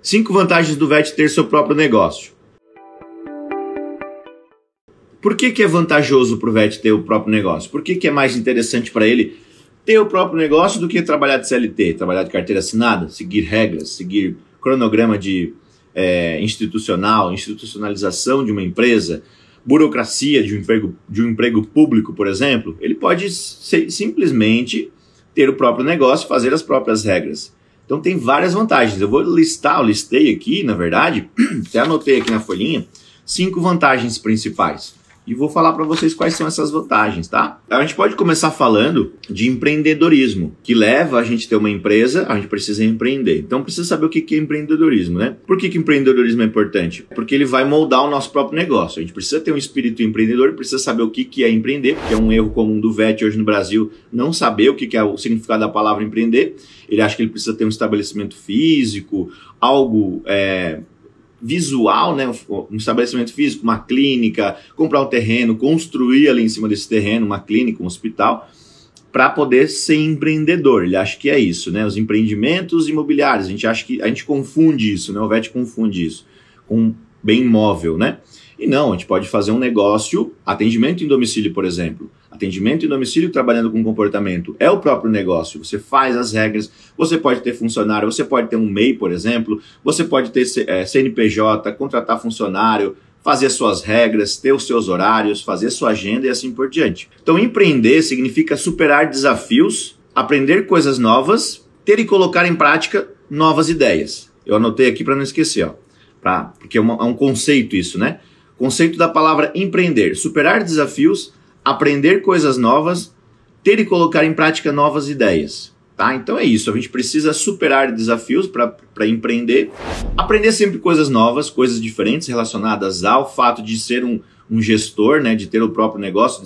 5 vantagens do VET ter seu próprio negócio. Por que é vantajoso para o VET ter o próprio negócio? Por que é mais interessante para ele ter o próprio negócio do que trabalhar de CLT, trabalhar de carteira assinada, seguir regras, seguir cronograma de institucionalização de uma empresa, burocracia de um emprego público, por exemplo? Ele pode simplesmente ter o próprio negócio e fazer as próprias regras. Então tem várias vantagens. Eu listei aqui, na verdade, até anotei aqui na folhinha, 5 vantagens principais. E vou falar para vocês quais são essas vantagens, tá? A gente pode começar falando de empreendedorismo, que leva a gente a ter uma empresa, a gente precisa empreender. Então precisa saber o que é empreendedorismo, né? Por que empreendedorismo é importante? Porque ele vai moldar o nosso próprio negócio. A gente precisa ter um espírito empreendedor, precisa saber o que é empreender, porque é um erro comum do VET hoje no Brasil não saber o que é o significado da palavra empreender. Ele acha que ele precisa ter um estabelecimento físico, algo visual, né? Um estabelecimento físico, uma clínica, comprar um terreno, construir ali em cima desse terreno uma clínica, um hospital, para poder ser empreendedor. Ele acha que é isso, né? Os empreendimentos imobiliários, a gente confunde isso, né? O VET confunde isso com bem imóvel, né? E não, a gente pode fazer um negócio, atendimento em domicílio, por exemplo. Atendimento em domicílio trabalhando com comportamento é o próprio negócio. Você faz as regras, você pode ter funcionário, você pode ter um MEI, por exemplo, você pode ter CNPJ, contratar funcionário, fazer suas regras, ter os seus horários, fazer sua agenda e assim por diante. Então empreender significa superar desafios, aprender coisas novas, ter e colocar em prática novas ideias. Eu anotei aqui para não esquecer, ó, porque é um conceito isso, né? Conceito da palavra empreender, superar desafios, aprender coisas novas, ter e colocar em prática novas ideias, tá? Então é isso, a gente precisa superar desafios para empreender, aprender sempre coisas novas, coisas diferentes relacionadas ao fato de ser um gestor, né? De ter o próprio negócio,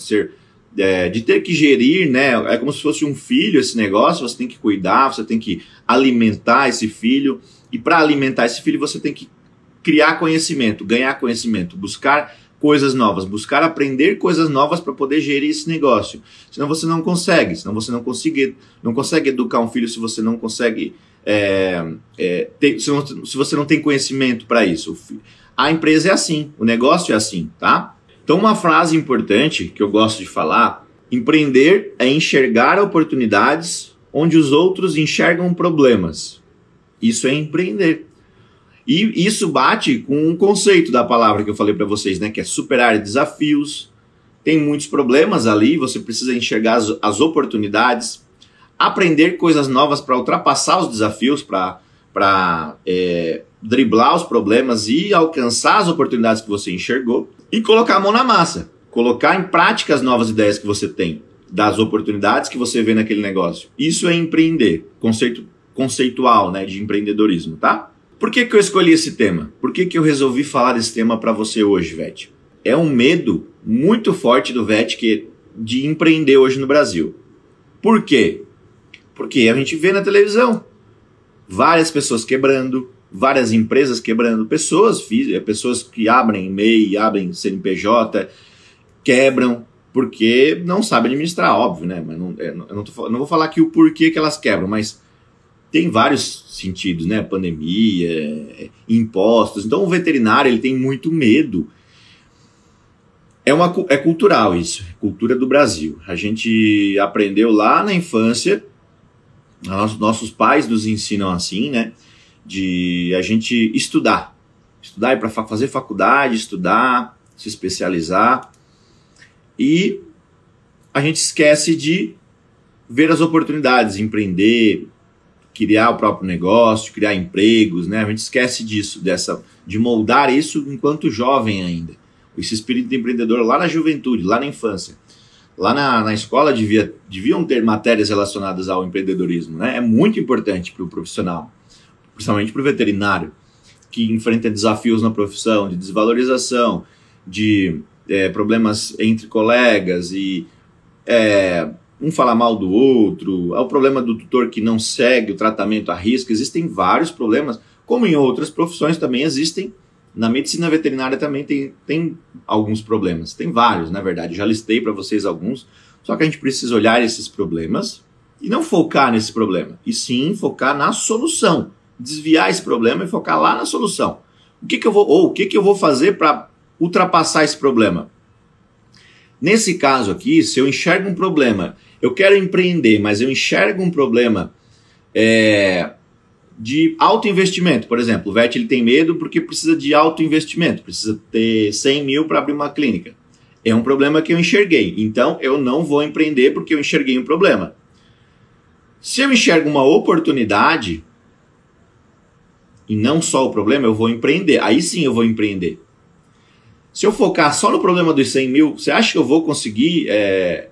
de ter que gerir, né? É como se fosse um filho esse negócio, você tem que cuidar, você tem que alimentar esse filho, e para alimentar esse filho você tem que criar conhecimento, ganhar conhecimento, buscar coisas novas, buscar aprender coisas novas para poder gerir esse negócio. Senão você não consegue, senão você não consegue educar um filho se você não consegue, se você não tem conhecimento para isso. A empresa é assim, o negócio é assim, tá? Então uma frase importante que eu gosto de falar, empreender é enxergar oportunidades onde os outros enxergam problemas. Isso é empreender. E isso bate com um conceito da palavra que eu falei para vocês, né? Que é superar desafios. Tem muitos problemas ali, você precisa enxergar as oportunidades, aprender coisas novas para ultrapassar os desafios, para driblar os problemas e alcançar as oportunidades que você enxergou e colocar a mão na massa, colocar em prática as novas ideias que você tem, das oportunidades que você vê naquele negócio. Isso é empreender, conceitual, né, de empreendedorismo, tá? Por que eu escolhi esse tema? Por que eu resolvi falar desse tema para você hoje, VET? É um medo muito forte do VET de empreender hoje no Brasil. Por quê? Porque a gente vê na televisão várias pessoas quebrando, várias empresas quebrando, pessoas que abrem MEI, abrem CNPJ, quebram porque não sabem administrar, óbvio, né? Mas eu não vou falar aqui o porquê que elas quebram, mas tem vários sentidos, né? Pandemia, impostos. Então o veterinário ele tem muito medo. É cultural isso, é cultura do Brasil. A gente aprendeu lá na infância, nossos pais nos ensinam assim, né? De a gente estudar e para fazer faculdade, estudar, se especializar. E a gente esquece de ver as oportunidades, empreender, criar o próprio negócio, criar empregos, né? A gente esquece disso, de moldar isso enquanto jovem ainda. Esse espírito de empreendedor lá na juventude, lá na infância. Lá na escola deviam ter matérias relacionadas ao empreendedorismo, né? É muito importante para o profissional, principalmente para o veterinário, que enfrenta desafios na profissão, de desvalorização, de problemas entre colegas e um falar mal do outro, o problema do tutor que não segue o tratamento à risca. Existem vários problemas, como em outras profissões também existem. Na medicina veterinária também tem alguns problemas, tem vários, na verdade, já listei para vocês alguns, só que a gente precisa olhar esses problemas e não focar nesse problema, e sim focar na solução, desviar esse problema e focar lá na solução. O que que eu vou fazer para ultrapassar esse problema? Nesse caso aqui, se eu enxergo um problema, eu quero empreender, mas eu enxergo um problema de alto investimento, por exemplo, o VET ele tem medo porque precisa de alto investimento, precisa ter 100 mil para abrir uma clínica. É um problema que eu enxerguei, então eu não vou empreender porque eu enxerguei um problema. Se eu enxergo uma oportunidade, e não só o problema, eu vou empreender, aí sim eu vou empreender. Se eu focar só no problema dos 100 mil, você acha que eu vou conseguir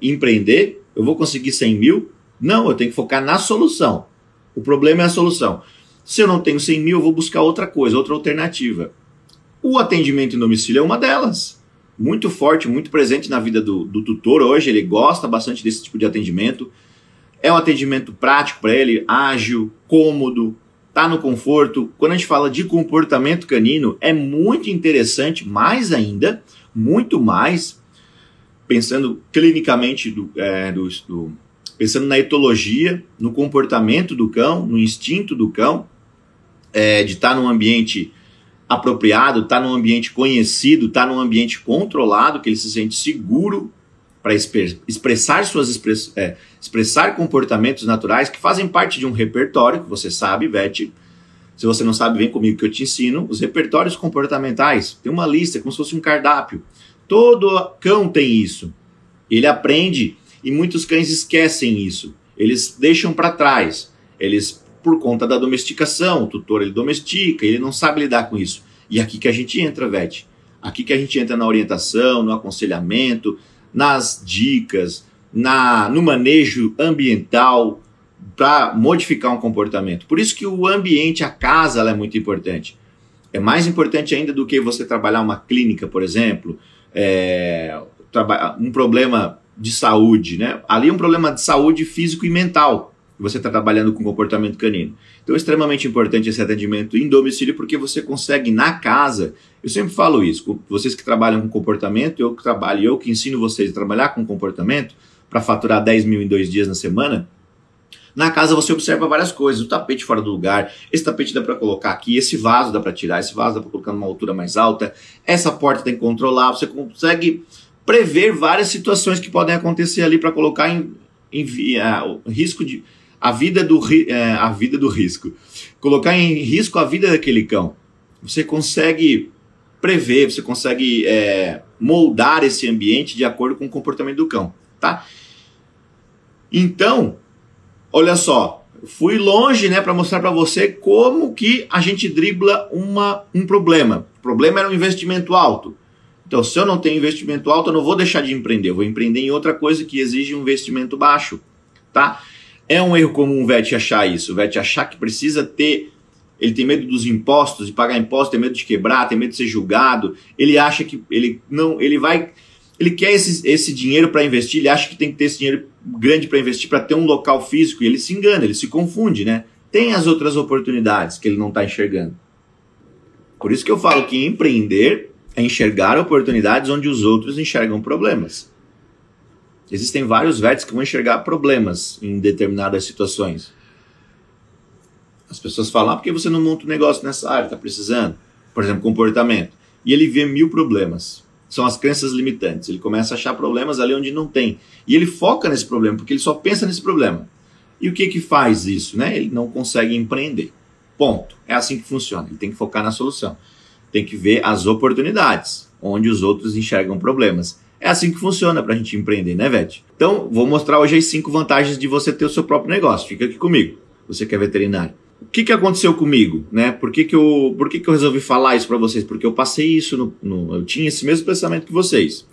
empreender? Eu vou conseguir 100 mil? Não, eu tenho que focar na solução. O problema é a solução. Se eu não tenho 100 mil, eu vou buscar outra coisa, outra alternativa. O atendimento em domicílio é uma delas. Muito forte, muito presente na vida do tutor hoje. Ele gosta bastante desse tipo de atendimento. É um atendimento prático para ele, ágil, cômodo, tá no conforto. Quando a gente fala de comportamento canino, é muito interessante, mais ainda, muito mais, pensando clinicamente pensando na etologia, no comportamento do cão, no instinto do cão, de estar num ambiente apropriado, estar num ambiente conhecido, estar num ambiente controlado, que ele se sente seguro para expressar expressar comportamentos naturais que fazem parte de um repertório, que você sabe, VET. Se você não sabe, vem comigo que eu te ensino. Os repertórios comportamentais, tem uma lista, como se fosse um cardápio. Todo cão tem isso. Ele aprende. E muitos cães esquecem isso. Eles deixam para trás. Eles, por conta da domesticação, o tutor ele domestica, ele não sabe lidar com isso. E aqui que a gente entra, VET. Aqui que a gente entra na orientação, no aconselhamento, nas dicas, no manejo ambiental para modificar um comportamento. Por isso que o ambiente, a casa, ela é muito importante. É mais importante ainda do que você trabalhar uma clínica, por exemplo, um problema de saúde, né? Ali é um problema de saúde físico e mental, que você está trabalhando com comportamento canino. Então é extremamente importante esse atendimento em domicílio, porque você consegue na casa, eu sempre falo isso, vocês que trabalham com comportamento, eu que ensino vocês a trabalhar com comportamento, para faturar 10 mil em 2 dias na semana, na casa você observa várias coisas, o tapete fora do lugar, esse tapete dá para colocar aqui, esse vaso dá para tirar, esse vaso dá para colocar numa altura mais alta, essa porta tem que controlar, você consegue prever várias situações que podem acontecer ali para colocar a vida do risco. Colocar em risco a vida daquele cão. Você consegue prever, você consegue moldar esse ambiente de acordo com o comportamento do cão, tá? Então, olha só, fui longe, né, para mostrar para você como que a gente dribla um problema. O problema era um investimento alto. Então, se eu não tenho investimento alto, eu não vou deixar de empreender. Eu vou empreender em outra coisa que exige um investimento baixo, tá? É um erro comum o VET achar isso. O VET achar que precisa ter... Ele tem medo dos impostos, de pagar impostos, tem medo de quebrar, tem medo de ser julgado. Ele acha que ele quer esse dinheiro para investir, ele acha que tem que ter esse dinheiro grande para investir, para ter um local físico, e ele se engana, ele se confunde, né? Tem as outras oportunidades que ele não está enxergando. Por isso que eu falo que empreender é enxergar oportunidades onde os outros enxergam problemas. Existem vários VETs que vão enxergar problemas em determinadas situações. As pessoas falam, por que você não monta um negócio nessa área? Está precisando? Por exemplo, comportamento. E ele vê 1000 problemas. São as crenças limitantes. Ele começa a achar problemas ali onde não tem. E ele foca nesse problema, porque ele só pensa nesse problema. E o que que faz isso, né? Ele não consegue empreender. Ponto. É assim que funciona. Ele tem que focar na solução. Tem que ver as oportunidades, onde os outros enxergam problemas. É assim que funciona para a gente empreender, né, VET? Então, vou mostrar hoje as 5 vantagens de você ter o seu próprio negócio. Fica aqui comigo, você que é veterinário. O que aconteceu comigo, né? Por que eu resolvi falar isso para vocês? Porque eu passei isso, eu tinha esse mesmo pensamento que vocês.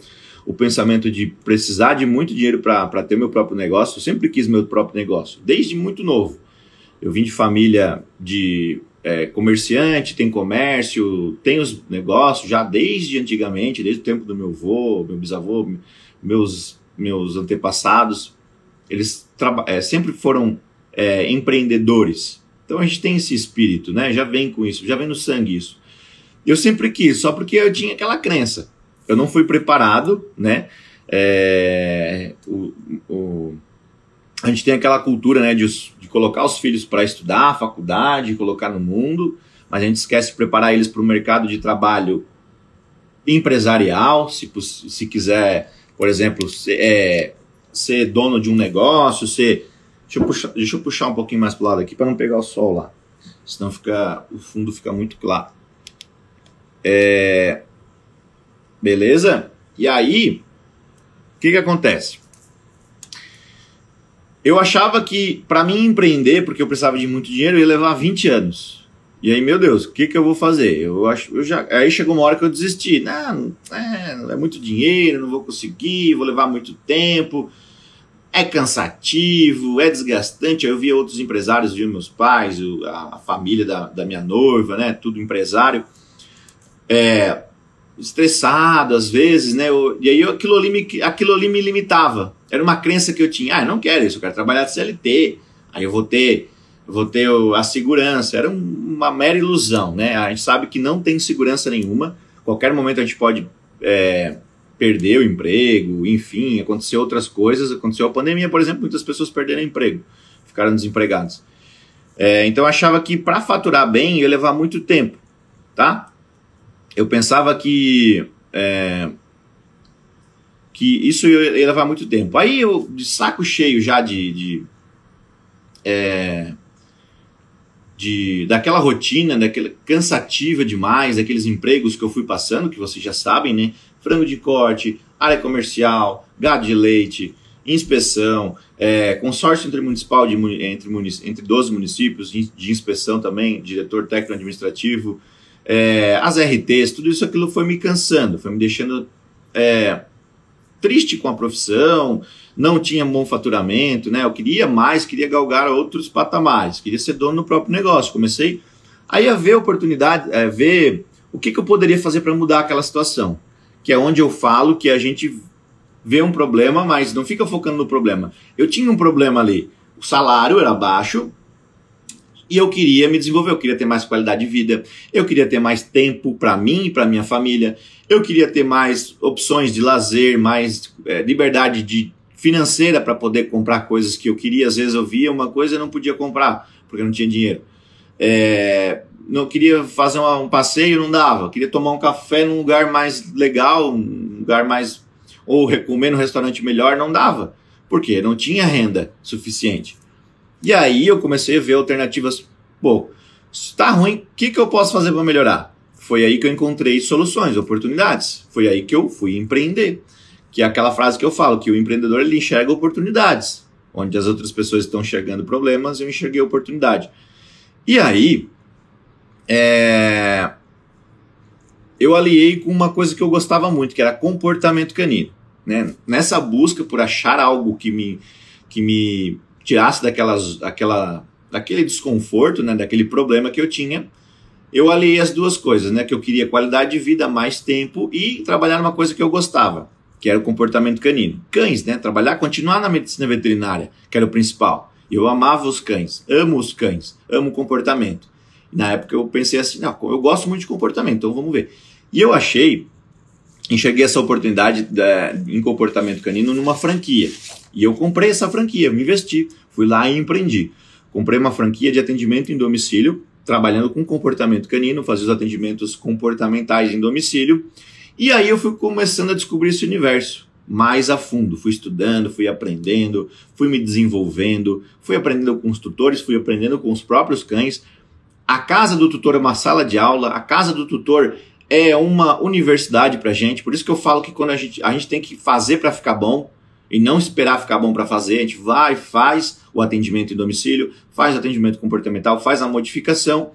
O pensamento de precisar de muito dinheiro para ter meu próprio negócio. Eu sempre quis meu próprio negócio, desde muito novo. Eu vim de família de comerciante, tem comércio, tem os negócios já desde antigamente, desde o tempo do meu avô, meu bisavô, meus antepassados. Eles sempre foram empreendedores. Então a gente tem esse espírito, né? Já vem com isso, já vem no sangue isso. Eu sempre quis, só porque eu tinha aquela crença. Eu não fui preparado, né? A gente tem aquela cultura, né, de colocar os filhos para estudar, faculdade, colocar no mundo, mas a gente esquece de preparar eles para o mercado de trabalho empresarial, se quiser, por exemplo, ser dono de um negócio, deixa eu puxar um pouquinho mais para o lado aqui para não pegar o sol lá, senão o fundo fica muito claro. Beleza? E aí, o que acontece? Eu achava que para mim empreender, porque eu precisava de muito dinheiro, ia levar 20 anos. E aí, meu Deus, o que eu vou fazer? Aí chegou uma hora que eu desisti. Não é muito dinheiro, não vou conseguir, vou levar muito tempo, é cansativo, é desgastante. Eu via outros empresários, via meus pais, a família da minha noiva, né, tudo empresário, estressado às vezes, né? E aí aquilo ali me limitava. Era uma crença que eu tinha. Eu não quero isso, eu quero trabalhar de CLT. Aí eu vou ter a segurança. Era uma mera ilusão, né? A gente sabe que não tem segurança nenhuma. Qualquer momento a gente pode perder o emprego, enfim, aconteceu outras coisas. Aconteceu a pandemia, por exemplo, muitas pessoas perderam emprego, ficaram desempregados. Então eu achava que para faturar bem ia levar muito tempo, tá? Eu pensava que isso ia levar muito tempo. Aí eu, de saco cheio já daquela rotina, daquela cansativa demais, daqueles empregos que eu fui passando, que vocês já sabem, né? Frango de corte, área comercial, gado de leite, inspeção, consórcio intermunicipal entre 12 municípios, de inspeção também, diretor técnico administrativo, as RTs, tudo isso aquilo foi me cansando, foi me deixando triste com a profissão, não tinha bom faturamento, né? Eu queria mais, queria galgar outros patamares, queria ser dono do próprio negócio. Comecei aí a ver oportunidade, ver o que eu poderia fazer para mudar aquela situação, que é onde eu falo que a gente vê um problema, mas não fica focando no problema. Eu tinha um problema ali, o salário era baixo, e eu queria me desenvolver, eu queria ter mais qualidade de vida, eu queria ter mais tempo para mim e para minha família, eu queria ter mais opções de lazer, mais liberdade financeira para poder comprar coisas que eu queria. Às vezes eu via uma coisa e não podia comprar, porque eu não tinha dinheiro. Não queria fazer um passeio, não dava. Eu queria tomar um café num lugar mais legal, um lugar mais... ou comer num restaurante melhor, não dava. Por quê? Não tinha renda suficiente. E aí eu comecei a ver alternativas. Pô, se tá ruim, o que eu posso fazer para melhorar? Foi aí que eu encontrei soluções, oportunidades. Foi aí que eu fui empreender. Que é aquela frase que eu falo, que o empreendedor ele enxerga oportunidades. Onde as outras pessoas estão enxergando problemas, eu enxerguei oportunidade. E aí, eu aliei com uma coisa que eu gostava muito, que era comportamento canino. Né? Nessa busca por achar algo que me tirasse daquele desconforto, né, daquele problema que eu tinha, eu aliei as duas coisas, né, que eu queria qualidade de vida, mais tempo e trabalhar numa coisa que eu gostava, que era o comportamento canino. Cães, né, continuar na medicina veterinária, que era o principal. Eu amava os cães, amo o comportamento. E na época eu pensei assim, não, eu gosto muito de comportamento, então vamos ver. E eu enxerguei essa oportunidade em comportamento canino numa franquia. E eu comprei essa franquia, me investi, fui lá e empreendi. Comprei uma franquia de atendimento em domicílio, trabalhando com comportamento canino, fazia os atendimentos comportamentais em domicílio. E aí eu fui começando a descobrir esse universo mais a fundo. Fui estudando, fui aprendendo, fui me desenvolvendo, fui aprendendo com os tutores, fui aprendendo com os próprios cães. A casa do tutor é uma sala de aula, a casa do tutor é uma universidade pra gente. Por isso que eu falo que quando a gente tem que fazer para ficar bom, e não esperar ficar bom para fazer, a gente vai, faz o atendimento em domicílio, faz o atendimento comportamental, faz a modificação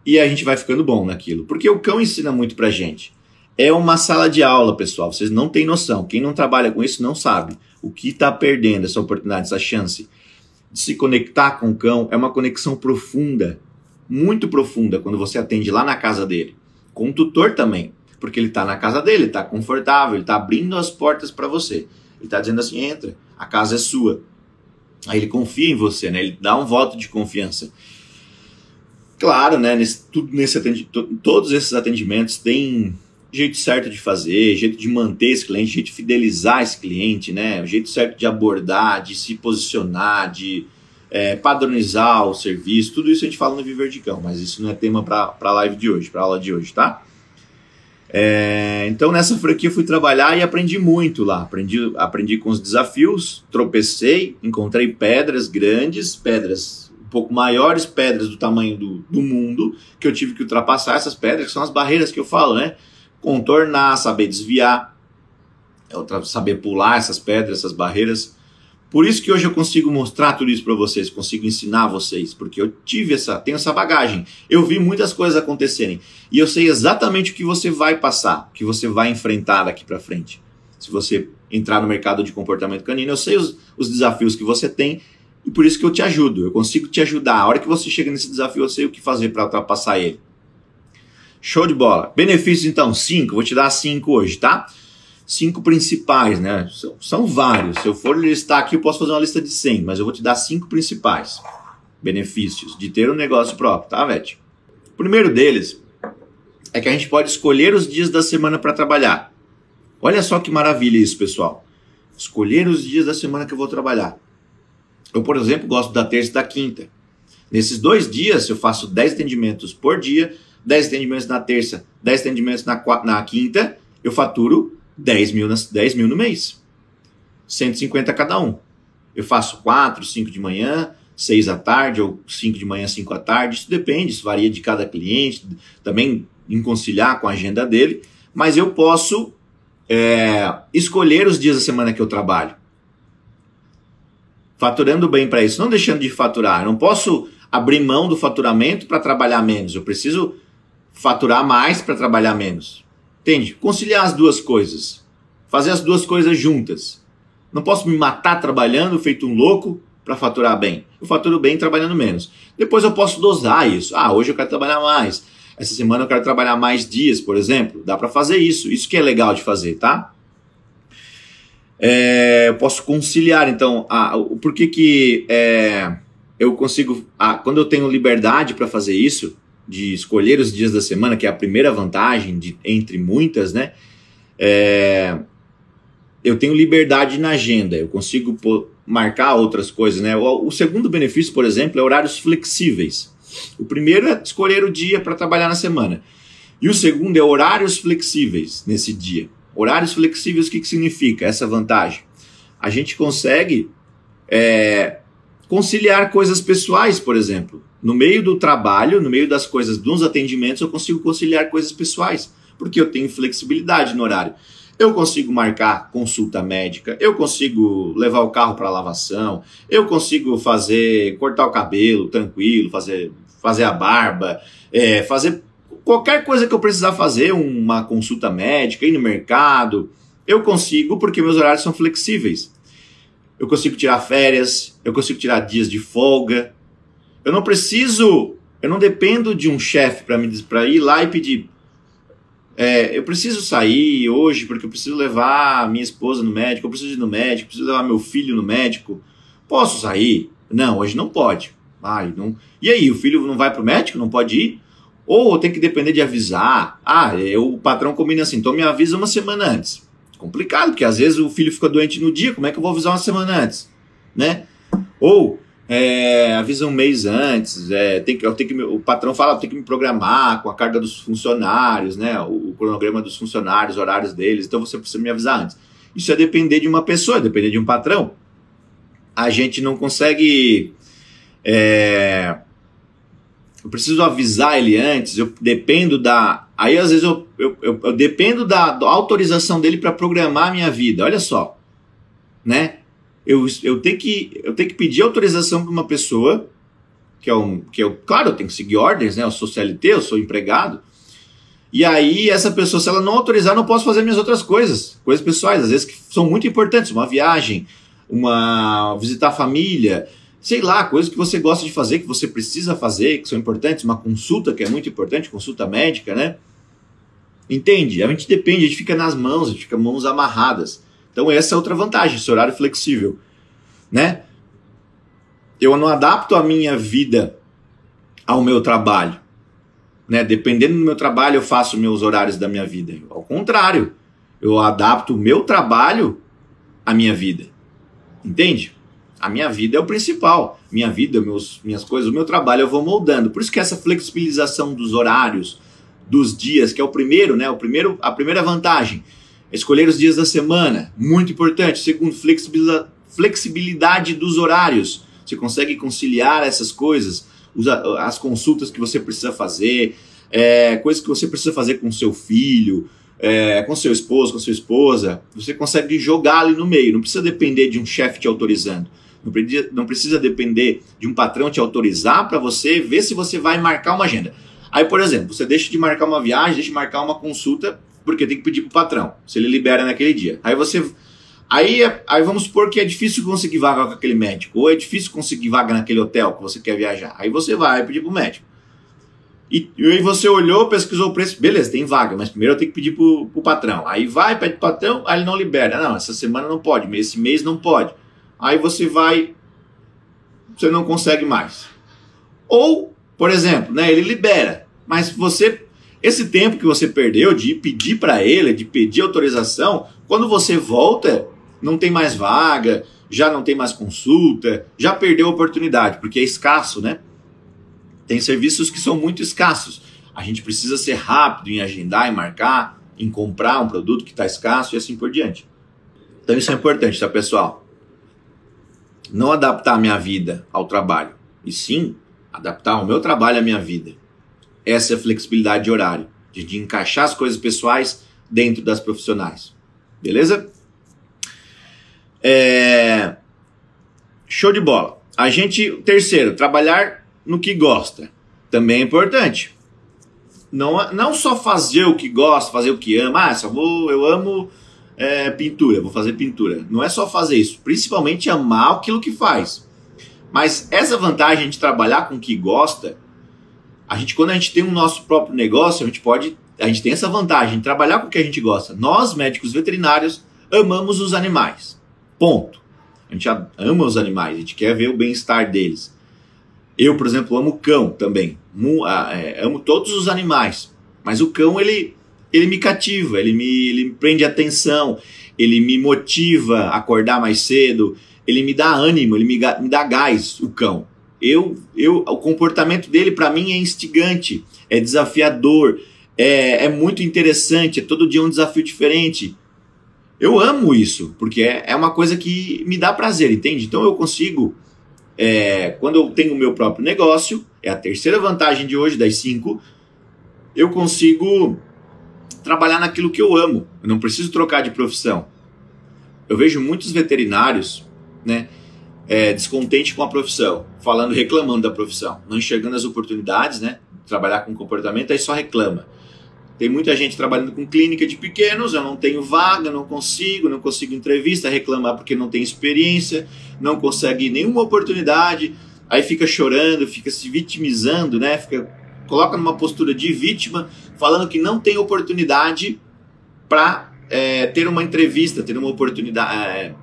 e a gente vai ficando bom naquilo. Porque o cão ensina muito pra gente. É uma sala de aula, pessoal, vocês não têm noção. Quem não trabalha com isso não sabe o que está perdendo, essa oportunidade, essa chance de se conectar com o cão. É uma conexão profunda, muito profunda, quando você atende lá na casa dele. Com o tutor também, porque ele está na casa dele, está confortável, ele está abrindo as portas para você. Ele está dizendo assim, entra, a casa é sua. Aí ele confia em você, né? Ele dá um voto de confiança. Claro, né? Todos esses atendimentos têm jeito certo de fazer, jeito de manter esse cliente, jeito de fidelizar esse cliente, né? O jeito certo de abordar, de se posicionar, de padronizar o serviço, tudo isso a gente fala no Viver de Cão, mas isso não é tema para a live de hoje, para a aula de hoje, tá? Então nessa franquia eu fui trabalhar e aprendi muito lá, aprendi com os desafios, tropecei, encontrei pedras grandes, pedras um pouco maiores, pedras do tamanho do mundo, que eu tive que ultrapassar essas pedras, que são as barreiras que eu falo, né? Contornar, saber desviar, saber pular essas pedras, essas barreiras. Por isso que hoje eu consigo mostrar tudo isso para vocês, consigo ensinar vocês, porque eu tenho essa bagagem. Eu vi muitas coisas acontecerem e eu sei exatamente o que você vai passar, o que você vai enfrentar daqui para frente. Se você entrar no mercado de comportamento canino, eu sei os desafios que você tem e por isso que eu te ajudo. Eu consigo te ajudar. A hora que você chega nesse desafio, eu sei o que fazer para ultrapassar ele. Show de bola. Benefícios então, 5. Vou te dar 5 hoje, tá? 5 principais, né? São vários. Se eu for listar aqui, eu posso fazer uma lista de 100, mas eu vou te dar 5 principais benefícios de ter um negócio próprio, tá, Vete? O primeiro deles é que a gente pode escolher os dias da semana para trabalhar. Olha só que maravilha isso, pessoal. Escolher os dias da semana que eu vou trabalhar. Eu, por exemplo, gosto da terça e da quinta. Nesses 2 dias, eu faço 10 atendimentos por dia, 10 atendimentos na terça, 10 atendimentos na quinta, eu faturo 10 mil no mês. 150 cada um. Eu faço 4, 5 de manhã, 6 à tarde, ou 5 de manhã, 5 à tarde. Isso depende, isso varia de cada cliente. Também em conciliar com a agenda dele. Mas eu posso escolher os dias da semana que eu trabalho. Faturando bem para isso. Não deixando de faturar. Eu não posso abrir mão do faturamento para trabalhar menos. Eu preciso faturar mais para trabalhar menos. Entende? Conciliar as duas coisas. Fazer as duas coisas juntas. Não posso me matar trabalhando, feito um louco, para faturar bem. Eu faturo bem trabalhando menos. Depois eu posso dosar isso. Hoje eu quero trabalhar mais. Essa semana eu quero trabalhar mais dias, por exemplo. Dá para fazer isso. Isso que é legal de fazer, tá? Eu posso conciliar, então. Por que eu consigo... quando eu tenho liberdade para fazer isso, de escolher os dias da semana, que é a primeira vantagem, entre muitas, né? Eu tenho liberdade na agenda, eu consigo marcar outras coisas, né? O segundo benefício, por exemplo, é horários flexíveis. O primeiro é escolher o dia para trabalhar na semana. E o segundo é horários flexíveis nesse dia. Horários flexíveis, o que significa essa vantagem? A gente consegue conciliar coisas pessoais, por exemplo. No meio do trabalho, no meio das coisas, dos atendimentos, eu consigo conciliar coisas pessoais, porque eu tenho flexibilidade no horário. Eu consigo marcar consulta médica, eu consigo levar o carro para lavação, eu consigo cortar o cabelo tranquilo, fazer a barba, fazer qualquer coisa que eu precisar fazer, uma consulta médica, ir no mercado, eu consigo porque meus horários são flexíveis. Eu consigo tirar férias, eu consigo tirar dias de folga. Eu não dependo de um chefe para ir lá e pedir. Eu preciso sair hoje porque eu preciso levar minha esposa no médico, eu preciso ir no médico, preciso levar meu filho no médico. Posso sair? Não, hoje não pode. Não. E aí, o filho não vai para o médico? Não pode ir? Ou tem que depender de avisar? O patrão combina assim, então me avisa uma semana antes. Complicado, porque às vezes o filho fica doente no dia, como é que eu vou avisar uma semana antes? Né? Ou... avisa um mês antes, o patrão fala, tem que me programar com a carga dos funcionários, né, o cronograma dos funcionários, horários deles, então você precisa me avisar antes. Isso é depender de uma pessoa, é depender de um patrão. A gente não consegue... eu preciso avisar ele antes, eu dependo da... Aí às vezes eu dependo da autorização dele para programar a minha vida, olha só, né? Eu tenho que pedir autorização para uma pessoa, claro, eu tenho que seguir ordens, né? Eu sou CLT, eu sou empregado. E aí, essa pessoa, se ela não autorizar, eu não posso fazer minhas outras coisas pessoais, às vezes que são muito importantes, uma viagem, visitar a família, sei lá, coisas que você gosta de fazer, que você precisa fazer, que são importantes, uma consulta que é muito importante, consulta médica, né? Entende? A gente depende, a gente fica nas mãos, a gente fica mãos amarradas. Então essa é outra vantagem, esse horário flexível, né? Eu não adapto a minha vida ao meu trabalho, né? Dependendo do meu trabalho eu faço meus horários da minha vida. Ao contrário, eu adapto o meu trabalho à minha vida, entende? A minha vida é o principal. Minha vida, minhas coisas, o meu trabalho eu vou moldando. Por isso que essa flexibilização dos horários, dos dias, que é o primeiro, né? A primeira vantagem. Escolher os dias da semana, muito importante. Segundo, flexibilidade dos horários. Você consegue conciliar essas coisas, as consultas que você precisa fazer, coisas que você precisa fazer com seu filho, com seu esposo, com sua esposa. Você consegue jogar ali no meio. Não precisa depender de um chefe te autorizando. Não precisa depender de um patrão te autorizar para você ver se você vai marcar uma agenda. Aí, por exemplo, você deixa de marcar uma viagem, deixa de marcar uma consulta, porque tem que pedir pro patrão, se ele libera naquele dia. Aí vamos supor que é difícil conseguir vaga com aquele médico, ou é difícil conseguir vaga naquele hotel que você quer viajar. Aí você vai pedir pro médico. E aí você olhou, pesquisou o preço, beleza, tem vaga, mas primeiro eu tenho que pedir pro patrão. Aí vai, pede pro patrão, aí ele não libera. Não, essa semana não pode, esse mês não pode. Aí você não consegue mais. Ou, por exemplo, né, ele libera, mas esse tempo que você perdeu de pedir para ele, de pedir autorização, quando você volta, não tem mais vaga, já não tem mais consulta, já perdeu a oportunidade, porque é escasso, né? Tem serviços que são muito escassos. A gente precisa ser rápido em agendar, em marcar, em comprar um produto que está escasso e assim por diante. Então isso é importante, tá, pessoal? Não adaptar a minha vida ao trabalho, e sim adaptar o meu trabalho à minha vida. Essa é a flexibilidade de horário, de encaixar as coisas pessoais dentro das profissionais. Beleza? Show de bola. Terceiro, trabalhar no que gosta. Também é importante. Não só fazer o que gosta, fazer o que ama. Eu amo pintura, vou fazer pintura. Não é só fazer isso. Principalmente amar aquilo que faz. Mas essa vantagem de trabalhar com o que gosta, quando a gente tem o nosso próprio negócio, a gente tem essa vantagem de trabalhar com o que a gente gosta. Nós, médicos veterinários, amamos os animais. Ponto. A gente ama os animais, a gente quer ver o bem-estar deles. Eu, por exemplo, amo cão também. Amo todos os animais. Mas o cão, ele me cativa, ele me prende a atenção, ele me motiva a acordar mais cedo, ele me dá ânimo, ele me dá gás, o cão. O comportamento dele, para mim, é instigante, é desafiador, é muito interessante, é todo dia um desafio diferente. Eu amo isso, porque é uma coisa que me dá prazer, entende? Então eu consigo, quando eu tenho o meu próprio negócio, é a terceira vantagem de hoje, das 5, eu consigo trabalhar naquilo que eu amo, eu não preciso trocar de profissão. Eu vejo muitos veterinários, né, descontente com a profissão, reclamando da profissão, não enxergando as oportunidades, né, de trabalhar com comportamento, aí só reclama. Tem muita gente trabalhando com clínica de pequenos, eu não tenho vaga, não consigo entrevista, reclamar porque não tem experiência, não consegue nenhuma oportunidade, aí fica chorando, fica se vitimizando, né, coloca numa postura de vítima, falando que não tem oportunidade para ter uma entrevista, ter uma oportunidade,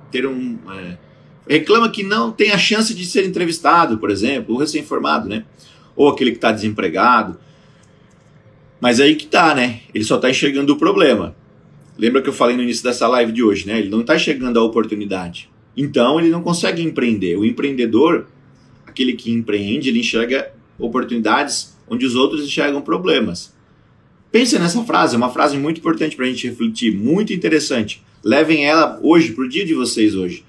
reclama que não tem a chance de ser entrevistado, por exemplo, o recém-formado, né? Ou aquele que está desempregado. Mas aí que tá, né? Ele só está enxergando o problema. Lembra que eu falei no início dessa live de hoje, né? Ele não está enxergando a oportunidade. Então ele não consegue empreender. O empreendedor, aquele que empreende, ele enxerga oportunidades onde os outros enxergam problemas. Pense nessa frase, é uma frase muito importante para a gente refletir, muito interessante. Levem ela hoje, para o dia de vocês hoje.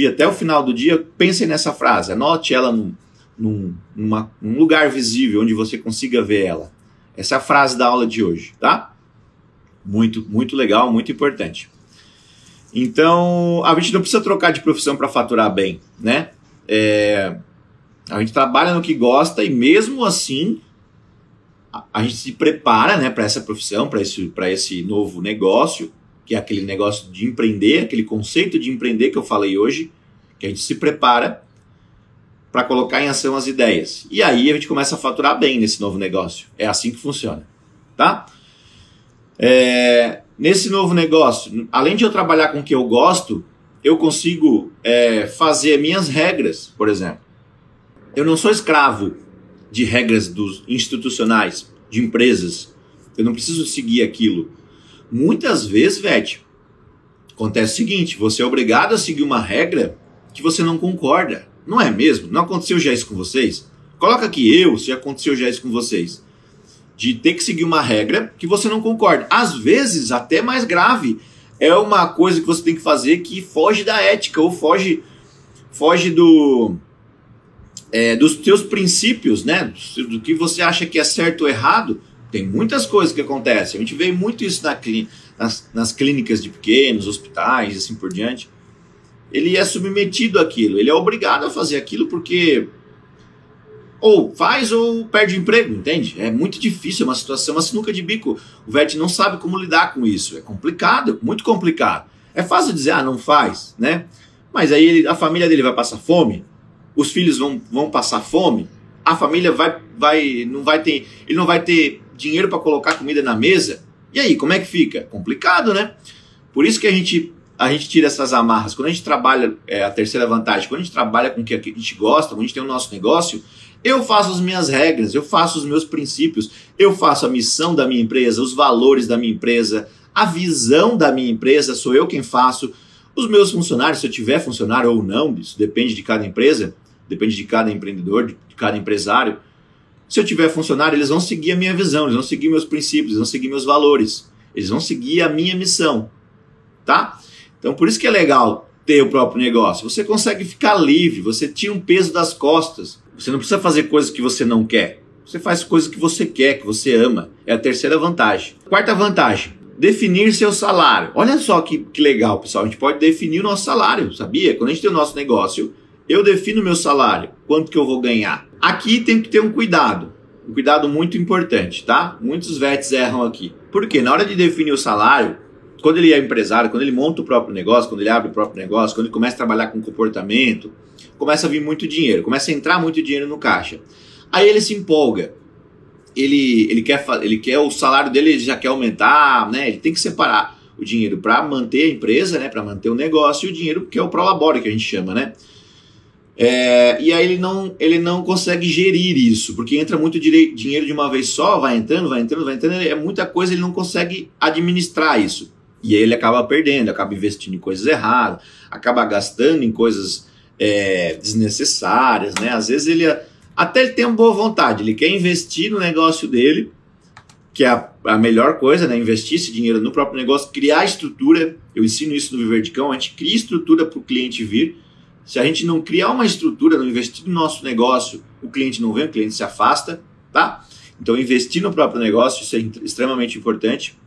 Até o final do dia, pensem nessa frase, anote ela num lugar visível, onde você consiga ver ela. Essa é a frase da aula de hoje, tá? Muito, muito legal, muito importante. Então, a gente não precisa trocar de profissão para faturar bem, né? A gente trabalha no que gosta e mesmo assim a gente se prepara, né, para essa profissão, para esse novo negócio, que é aquele negócio de empreender, aquele conceito de empreender que eu falei hoje, que a gente se prepara para colocar em ação as ideias. E aí a gente começa a faturar bem nesse novo negócio. É assim que funciona, tá? Nesse novo negócio, além de eu trabalhar com o que eu gosto, eu consigo fazer minhas regras, por exemplo. Eu não sou escravo de regras institucionais, de empresas. Eu não preciso seguir aquilo. Muitas vezes, Vete, acontece o seguinte, você é obrigado a seguir uma regra que você não concorda. Não é mesmo? Não aconteceu já isso com vocês? Coloca aqui se aconteceu já isso com vocês. De ter que seguir uma regra que você não concorda. Às vezes, até mais grave, é uma coisa que você tem que fazer que foge da ética ou foge dos seus princípios, né? Do que você acha que é certo ou errado. Tem muitas coisas que acontecem. A gente vê muito isso nas clínicas de pequenos, hospitais e assim por diante. Ele é submetido àquilo, ele é obrigado a fazer aquilo porque ou faz ou perde o emprego, entende? É muito difícil, é uma situação, uma sinuca de bico. O VET não sabe como lidar com isso. É complicado, muito complicado. É fácil dizer, não faz, né? Mas aí a família dele vai passar fome, os filhos vão passar fome, a família ele não vai ter dinheiro para colocar comida na mesa. E aí, como é que fica? Complicado, né? Por isso que a gente tira essas amarras. Quando a gente trabalha, a terceira vantagem, quando a gente trabalha com o que a gente gosta, quando a gente tem o nosso negócio, eu faço as minhas regras, eu faço os meus princípios, eu faço a missão da minha empresa, os valores da minha empresa, a visão da minha empresa, sou eu quem faço. Os meus funcionários, se eu tiver funcionário ou não, isso depende de cada empresa, depende de cada empreendedor, de cada empresário. Se eu tiver funcionário, eles vão seguir a minha visão, eles vão seguir meus princípios, eles vão seguir meus valores, eles vão seguir a minha missão, tá? Então por isso que é legal ter o próprio negócio. Você consegue ficar livre, você tira um peso das costas. Você não precisa fazer coisas que você não quer. Você faz coisas que você quer, que você ama. É a terceira vantagem. Quarta vantagem, definir seu salário. Olha só que legal, pessoal. A gente pode definir o nosso salário, sabia? Quando a gente tem o nosso negócio, eu defino o meu salário. Quanto que eu vou ganhar? Aqui tem que ter um cuidado muito importante, tá? Muitos VETs erram aqui. Por quê? Na hora de definir o salário, quando ele é empresário, quando ele monta o próprio negócio, quando ele abre o próprio negócio, quando ele começa a trabalhar com comportamento, começa a vir muito dinheiro, começa a entrar muito dinheiro no caixa. Aí ele se empolga, ele quer o salário dele, ele já quer aumentar, né? Ele tem que separar o dinheiro para manter a empresa, né? Para manter o negócio, e o dinheiro que é o prolabore, que a gente chama, né? E aí ele não consegue gerir isso, porque entra muito dinheiro de uma vez só, vai entrando, é muita coisa, ele não consegue administrar isso. E aí ele acaba perdendo, acaba investindo em coisas erradas, acaba gastando em coisas desnecessárias, né? Às vezes ele tem uma boa vontade, ele quer investir no negócio dele, que é a melhor coisa, né? Investir esse dinheiro no próprio negócio, criar estrutura. Eu ensino isso no Viver de Cão, a gente cria estrutura para o cliente vir. Se a gente não criar uma estrutura, não investir no nosso negócio, o cliente não vem, o cliente se afasta, tá? Então investir no próprio negócio, isso é extremamente importante.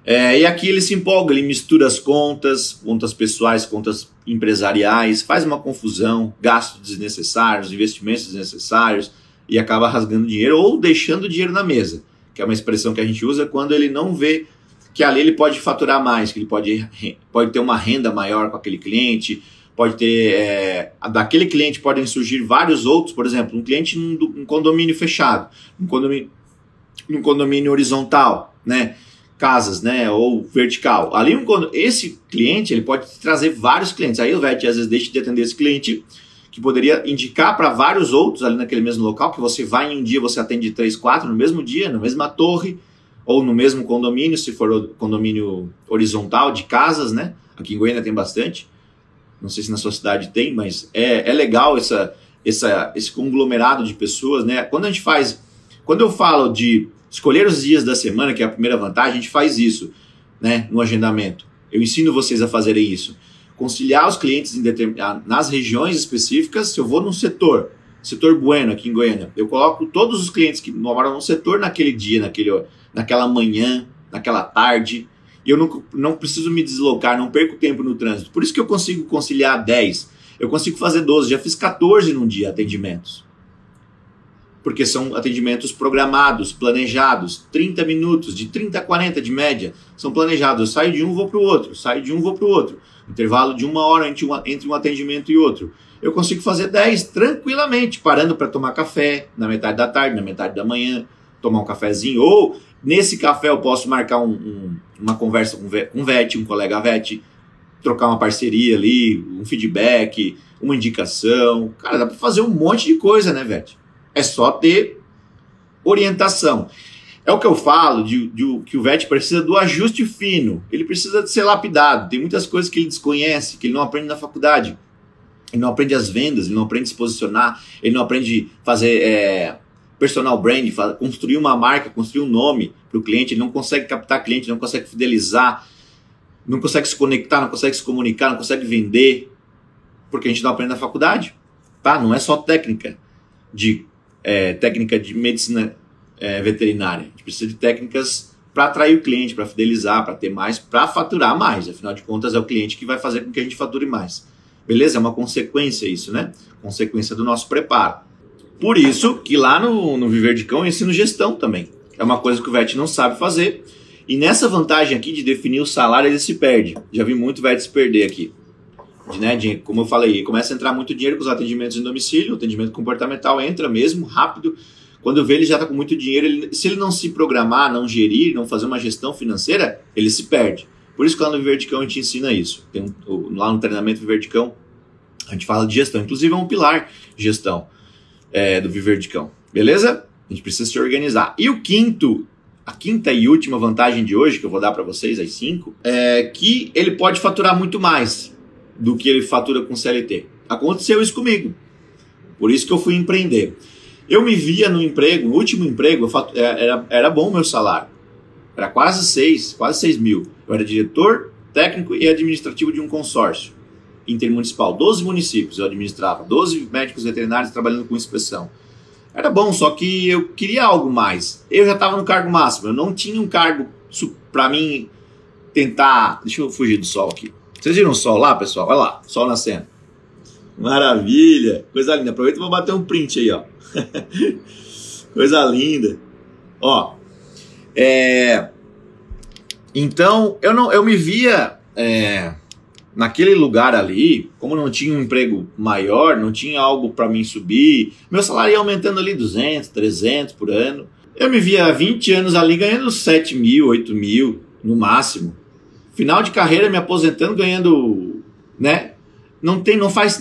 E aqui ele se empolga, ele mistura as contas pessoais, contas empresariais, faz uma confusão, gastos desnecessários, investimentos desnecessários e acaba rasgando dinheiro ou deixando dinheiro na mesa, que é uma expressão que a gente usa quando ele não vê que ali ele pode faturar mais, que ele pode ter uma renda maior com aquele cliente, pode ter, daquele cliente podem surgir vários outros, por exemplo, um cliente num condomínio fechado, num condomínio horizontal, né? Casas, né, ou vertical. Ali esse cliente, ele pode trazer vários clientes. Aí o VET às vezes deixa de atender esse cliente, que poderia indicar para vários outros ali naquele mesmo local, que você vai em um dia, você atende 3, 4 no mesmo dia, na mesma torre, ou no mesmo condomínio, se for condomínio horizontal de casas, né? Aqui em Goiânia tem bastante. Não sei se na sua cidade tem, mas é legal esse conglomerado de pessoas, né? Quando eu falo de escolher os dias da semana, que é a primeira vantagem, a gente faz isso, né, no agendamento. Eu ensino vocês a fazerem isso. Conciliar os clientes nas regiões específicas. Se eu vou num setor Bueno, aqui em Goiânia, eu coloco todos os clientes que moram no setor naquele dia, naquela manhã, naquela tarde, e eu não preciso me deslocar, não perco tempo no trânsito. Por isso que eu consigo conciliar 10, eu consigo fazer 12, já fiz 14 num dia atendimentos. Porque são atendimentos programados, planejados, 30 minutos, de 30 a 40 de média, são planejados. Eu saio de um, vou para o outro, saio de um, vou para o outro. Intervalo de 1 hora entre um atendimento e outro. Eu consigo fazer 10 tranquilamente, parando para tomar café na metade da tarde, na metade da manhã, tomar um cafezinho. Ou, nesse café, eu posso marcar uma conversa com um VET, um colega VET, trocar uma parceria ali, um feedback, uma indicação. Cara, dá para fazer um monte de coisa, né, VET? É só ter orientação. É o que eu falo, que o VET precisa do ajuste fino. Ele precisa de ser lapidado. Tem muitas coisas que ele desconhece, que ele não aprende na faculdade. ele não aprende as vendas, ele não aprende a se posicionar, ele não aprende a fazer personal brand, construir uma marca, construir um nome para o cliente, ele não consegue captar cliente, não consegue fidelizar, não consegue se conectar, não consegue se comunicar, não consegue vender, porque a gente não aprende na faculdade, tá? Não é só técnica de medicina veterinária, a gente precisa de técnicas para atrair o cliente, para fidelizar, para ter mais, para faturar mais, afinal de contas é o cliente que vai fazer com que a gente fature mais. Beleza? É uma consequência isso, né? Consequência do nosso preparo. Por isso que lá no Viver de Cão eu ensino gestão também. É uma coisa que o vet não sabe fazer. E nessa vantagem aqui de definir o salário, ele se perde. Já vi muito vet se perder aqui. Como eu falei, começa a entrar muito dinheiro com os atendimentos em domicílio, o atendimento comportamental entra mesmo, rápido. Quando eu vejo ele já está com muito dinheiro, se ele não se programar, não gerir, não fazer uma gestão financeira, ele se perde. Por isso que lá no Viver de Cão a gente ensina isso. Lá no treinamento Viver de Cão, a gente fala de gestão. Inclusive é um pilar de gestão do Viver de Cão. Beleza? A gente precisa se organizar. E a quinta e última vantagem de hoje, que eu vou dar para vocês, as 5, é que ele pode faturar muito mais do que ele fatura com CLT. Aconteceu isso comigo. Por isso que eu fui empreender. Eu me via no emprego, no último emprego, era bom o meu salário. Era quase 6 mil. Eu era diretor técnico e administrativo de um consórcio intermunicipal. 12 municípios eu administrava, 12 médicos veterinários trabalhando com inspeção. Era bom, só que eu queria algo mais. Eu já estava no cargo máximo, eu não tinha um cargo para mim tentar... Deixa eu fugir do sol aqui. Vocês viram o sol lá, pessoal? Olha lá, sol nascendo. Maravilha, coisa linda. Aproveita e vou bater um print aí, ó. Coisa linda. Ó, então eu me via naquele lugar ali, como não tinha um emprego maior, não tinha algo para mim subir, meu salário ia aumentando ali 200, 300 por ano. Eu me via há 20 anos ali ganhando 7 mil, 8 mil no máximo. Final de carreira me aposentando ganhando, né? Não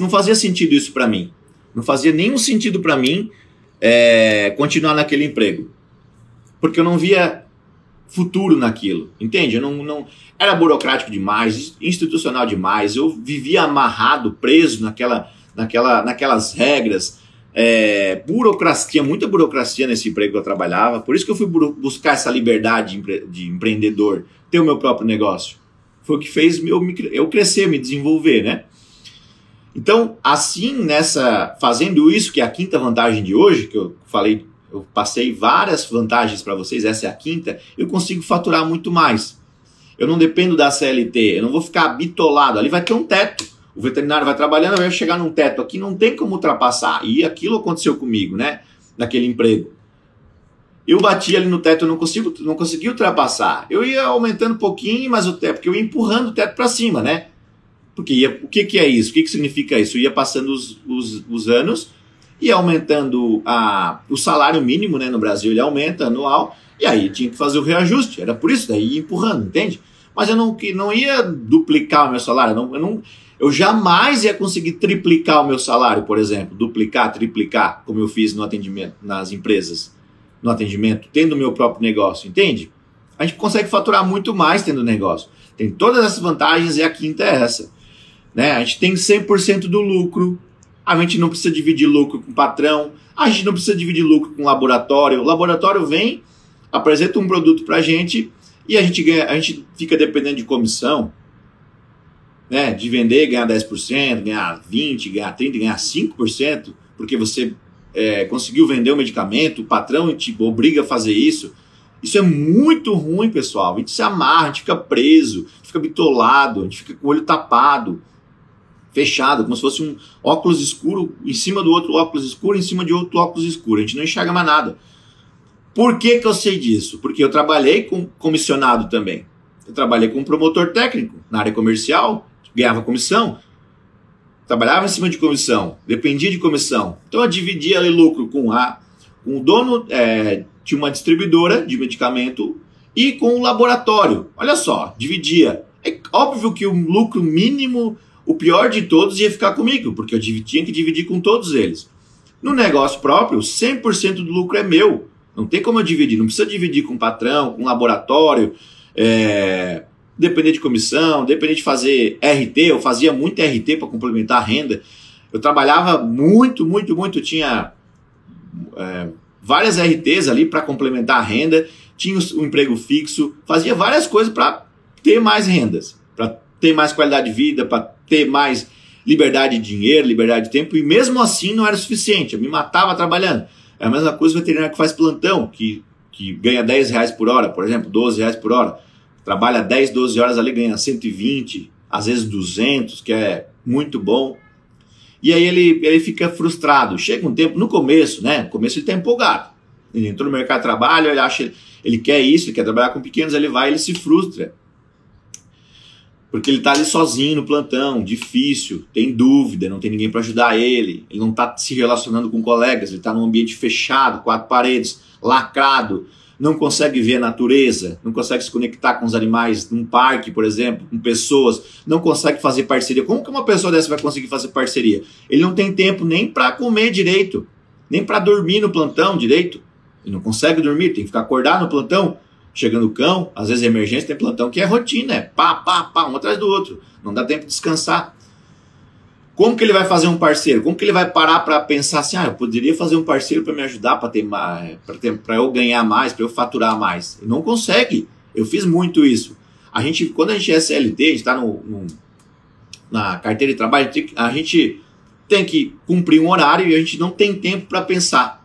fazia sentido isso para mim. Não fazia nenhum sentido para mim continuar naquele emprego. Porque eu não via futuro naquilo, entende? Eu não era burocrático demais, institucional demais, eu vivia amarrado, preso naquelas regras, burocracia, muita burocracia nesse emprego que eu trabalhava, por isso que eu fui buscar essa liberdade de empreendedor, ter o meu próprio negócio. Foi o que fez eu crescer, me desenvolver, né? Então, assim, fazendo isso, que é a quinta vantagem de hoje, que eu falei, eu passei várias vantagens para vocês, essa é a quinta, eu consigo faturar muito mais. Eu não dependo da CLT, eu não vou ficar bitolado, ali vai ter um teto. O veterinário vai trabalhando, vai chegar num teto aqui, não tem como ultrapassar. E aquilo aconteceu comigo, né? Naquele emprego. Eu bati ali no teto, eu não consegui ultrapassar. Eu ia aumentando um pouquinho, mas porque eu ia empurrando o teto para cima, né? Porque o que é isso? O que significa isso? Eu ia passando os anos e aumentando o salário mínimo, né? No Brasil ele aumenta anual, e aí tinha que fazer o reajuste. Era por isso, daí ia empurrando, entende? Mas eu não ia duplicar o meu salário, eu jamais ia conseguir triplicar o meu salário, por exemplo, duplicar, triplicar, como eu fiz no atendimento, nas empresas, no atendimento, tendo o meu próprio negócio, entende? A gente consegue faturar muito mais tendo negócio. Tem todas essas vantagens e a quinta é essa. Né? A gente tem 100% do lucro, a gente não precisa dividir lucro com o patrão, a gente não precisa dividir lucro com o laboratório. O laboratório vem, apresenta um produto para a gente e a gente fica dependendo de comissão, né? De vender, ganhar 10%, ganhar 20%, ganhar 30%, ganhar 5%, porque você conseguiu vender o medicamento, o patrão te obriga a fazer isso. Isso é muito ruim, pessoal. A gente se amarra, a gente fica preso, a gente fica bitolado, a gente fica com o olho tapado, fechado, como se fosse um óculos escuro em cima do outro óculos escuro, em cima de outro óculos escuro. A gente não enxerga mais nada. Por que eu sei disso? Porque eu trabalhei com comissionado também. Eu trabalhei com promotor técnico na área comercial, ganhava comissão, trabalhava em cima de comissão, dependia de comissão. Então eu dividia ali lucro com o dono de uma distribuidora de medicamento e com o laboratório. Olha só, dividia. É óbvio que o lucro mínimo, o pior de todos, ia ficar comigo, porque eu tinha que dividir com todos eles. No negócio próprio, 100% do lucro é meu. Não tem como eu dividir. Não precisa dividir com o patrão, com o laboratório, depender de comissão, depender de fazer RT. Eu fazia muito RT para complementar a renda. Eu trabalhava muito, tinha várias RTs ali para complementar a renda, tinha um emprego fixo, fazia várias coisas para ter mais rendas, para ter mais qualidade de vida, para ter mais liberdade de dinheiro, liberdade de tempo, e mesmo assim não era suficiente, eu me matava trabalhando. É a mesma coisa o veterinário que faz plantão, que ganha R$10 por hora, por exemplo, R$12 por hora, trabalha 10, 12 horas ali, ganha 120, às vezes 200, que é muito bom. E aí ele fica frustrado. Chega um tempo, no começo, né? No começo ele tá empolgado. Ele entrou no mercado de trabalho, ele quer isso, ele quer trabalhar com pequenos, ele se frustra. Porque ele tá ali sozinho no plantão, difícil, tem dúvida, não tem ninguém para ajudar ele não tá se relacionando com colegas, ele tá num ambiente fechado, 4 paredes, lacrado, não consegue ver a natureza, não consegue se conectar com os animais num parque, por exemplo, com pessoas, não consegue fazer parceria. Como que uma pessoa dessa vai conseguir fazer parceria? Ele não tem tempo nem para comer direito, nem para dormir no plantão direito. Ele não consegue dormir, tem que ficar acordado no plantão, chegando o cão, às vezes emergência, tem plantão que é rotina, pá, um atrás do outro, não dá tempo de descansar. Como que ele vai fazer um parceiro? Como que ele vai parar para pensar assim, eu poderia fazer um parceiro para me ajudar, para eu ganhar mais, para eu faturar mais? Ele não consegue. Eu fiz muito isso. Quando a gente é CLT, a gente está na carteira de trabalho, a gente tem que cumprir um horário e a gente não tem tempo para pensar.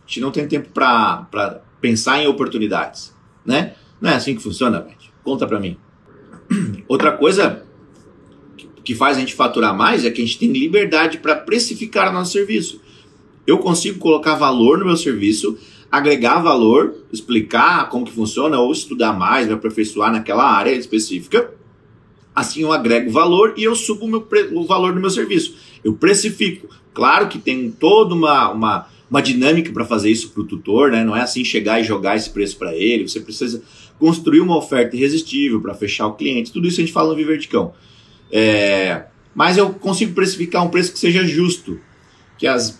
A gente não tem tempo para pensar em oportunidades, né? Não é assim que funciona, velho. Conta para mim. Outra coisa que faz a gente faturar mais é que a gente tem liberdade para precificar o nosso serviço. Eu consigo colocar valor no meu serviço, agregar valor, explicar como que funciona ou estudar mais, me aperfeiçoar naquela área específica. Assim eu agrego valor e eu subo o valor do meu serviço. Eu precifico. Claro que tem toda uma dinâmica para fazer isso para o tutor, né? Não é assim chegar e jogar esse preço para ele. Você precisa construir uma oferta irresistível para fechar o cliente. Tudo isso a gente fala no Viverdicão. Mas eu consigo precificar um preço que seja justo,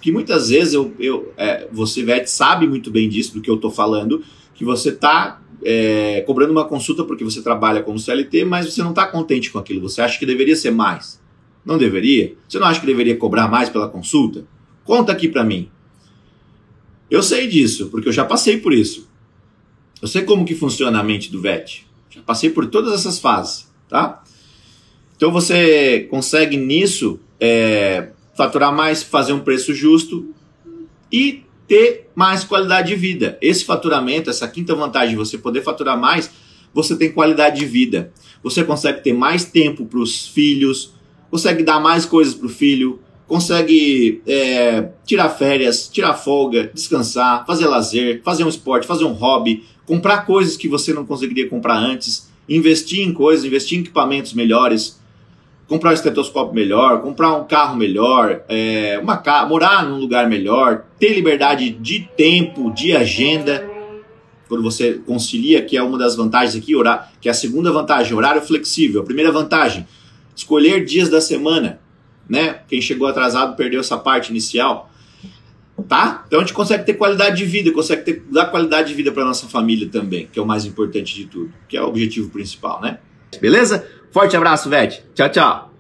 que muitas vezes você, Vete, sabe muito bem disso, do que eu estou falando, que você está cobrando uma consulta porque você trabalha como CLT, mas você não está contente com aquilo, você acha que deveria ser mais. Não deveria? Você não acha que deveria cobrar mais pela consulta? Conta aqui para mim. Eu sei disso, porque eu já passei por isso. Eu sei como que funciona a mente do Vete. Já passei por todas essas fases, tá? Então você consegue nisso faturar mais, fazer um preço justo e ter mais qualidade de vida. Esse faturamento, essa quinta vantagem de você poder faturar mais, você tem qualidade de vida. Você consegue ter mais tempo para os filhos, consegue dar mais coisas para o filho, consegue tirar férias, tirar folga, descansar, fazer lazer, fazer um esporte, fazer um hobby, comprar coisas que você não conseguiria comprar antes, investir em coisas, investir em equipamentos melhores, comprar um estetoscópio melhor, comprar um carro melhor, morar num lugar melhor, ter liberdade de tempo, de agenda. Quando você concilia, que é uma das vantagens aqui, que é a segunda vantagem, horário flexível. A primeira vantagem, escolher dias da semana, né? Quem chegou atrasado perdeu essa parte inicial, tá? Então a gente consegue ter qualidade de vida, consegue dar qualidade de vida para nossa família também, que é o mais importante de tudo, que é o objetivo principal, né? Beleza? Forte abraço, Vete. Tchau, tchau.